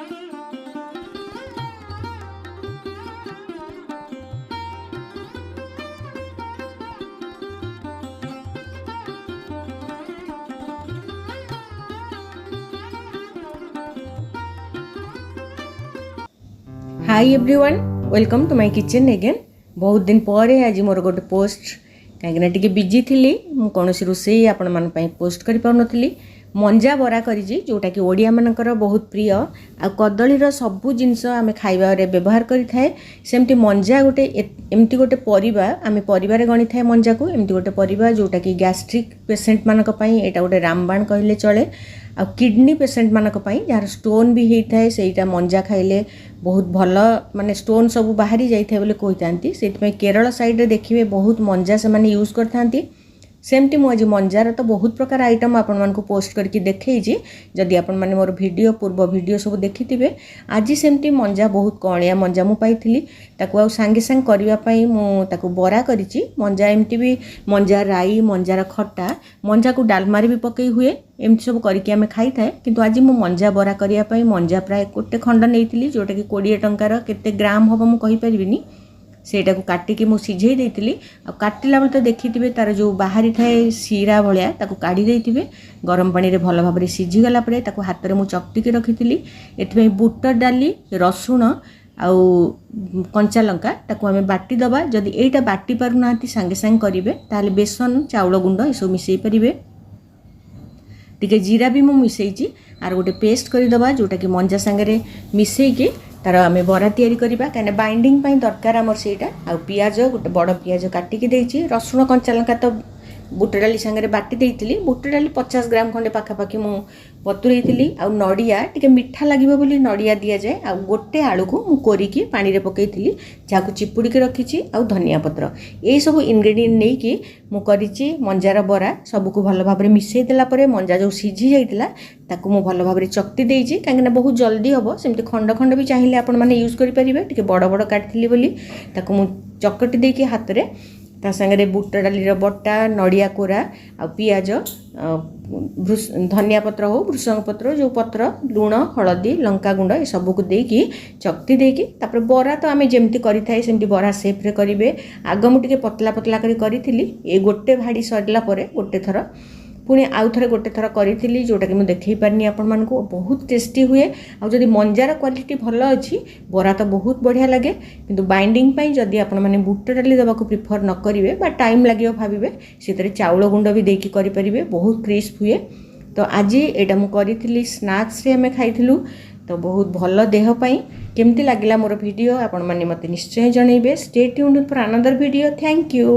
Hi everyone, welcome to my kitchen again. बहुत दिन पर आज मोर गोटे पोस्ट कहीं टी बिजी थी कौन रोषे आपण मन पोस्ट कर पार्नी मंजा बरा करी जोटा कि ओडिया मानकर बहुत प्रिय आ कदलीर सबू जिनस आम खाइबारे व्यवहार करें सेमती मंजा गोटे एमती गोटे परिबा आम परिवार गणी थाए मंजा को एमती गोटे परिबा जोटा कि गैस्ट्रिक पेसेंट मानक पई एटा गोटे रामबाण कहले चले आ किडनी पेसेंट मानक पई जार स्टोन भी होता है सेटा मंजा खाइले बहुत भल माने स्टोन सब बाहरी जाइए बोले कही से केरल साइड रे देखिए बहुत मंजा से माने यूज करथांती। सेमती मुझे मंजार तो बहुत प्रकार आइटम आपण मानक पोस्ट करके देखई जदि आपण माने मोर वीडियो पूर्व वीडियो सब देखिथिबे आज सेमती मंजा बहुत कणिया मंजा मु पाइथिली ताकू आ सांगे सांग करिवा पई मु ताकू बरा करिछि। मंजा एमती भी मंजा राई मंजार खट्टा मंजा को डालमारी भी पकई हुए एमती सब करके आमे खाई थाए किंतु आज मु मंजा बरा करिया पई मंजा प्राय गोटे खंड नेइथिली जोटा कि 20 टंकार केते ग्राम हबो मु कहि परिबिनी सेटा को काटिकी मु सिझेई देइतिली आ काटिला बेले तो देखिथिबे तार जो बाहरी थाए सीरा भलिया ताको काढी देइथिबे गरम पानी रे भलो भाबरे सिझी गला परे ताको हाथ रे मु चकटिकी रखिथिली। एथि बुट डाली रसुण आउ कंचा लंका ताको आमे बाटी दबा जदि एटा बाटी पारु नांती संगे संग करिवे ताले बेसन चाउल गुंड एसो मिसई परिवे टिके जीरा भी मु मिसईची आर गोटे पेस्ट करि दबा जोटा कि मंजा संगे मिसई के तार आम बरा तैयारी करबा कने बाइंडिंग पई दरकार हमर सेटा आ पियाज गोटे बड़ पियाज काटिकी देइची रसुण कंचा लंका तो बुट डाली संगे बाटी देइतिली बुट डाली 50 ग्राम खंडे पाखापाखि मु बतुरैतिली आ नड़िया टिके मिठा लागिबो बोली नड़िया दिया जाए आ गोटे आलू को मु कोरिकी पानी रे पकैतिली जाको चिपुड़ी के रखिची आ धनिया पत्र ए सब इंग्रेडिएंट नै कि मु करिची मंजार बरा सब को भलो भाबरे मिसै देला परे मंजा जो सिझी जाइतिला ताकू मु भलो भाबरे चकटी देइची कांगना बहुत जल्दी हबो सेमती खंड खंड भी चाहिए आपण माने यूज करि परिबे टिके बड़ बड़ काटिथिली बोली ताकू मु चकटी देकी हाथ रे ता संगे बुट डाली बटा नड़िया कोरा आ पियाज धनिया पत्र हो भृषंग पत्र जो पत्र लुण हलदी लंका गुंड ए सब को देकी चकटी देकी तापर बरा तो आमे जेमती करि थाए सेमती बरा शेप रे करिवे आग मु टिके पतला पतला करी करिथिली ए गोटे भाड़ी सरला परे गोटे थर पुणी आउ थे गोटे थर करी जोटा कि मुझे देखई पारनी आपण मानक बहुत टेस्टी हुए आ जदि मंजार क्वालिटी भल अच्छी बरा तो बहुत बढ़िया लगे किंतु बाइंडिंग पाई जदि आपण माने बुट डाली देवा को प्रिफर न करिवे बा टाइम लागियो भाबिबे सेतरे चाउल गुंड भी देकी करि परिबे बहुत क्रिस्प हुए। तो आज एटा मु करिथिली स्नैक्स रे हमें खाइथिलु तो बहुत भल देह पाई केमती लागिला मोर वीडियो आपण माने मते निश्चय जणैबे। Stay tuned for another video. Thank you.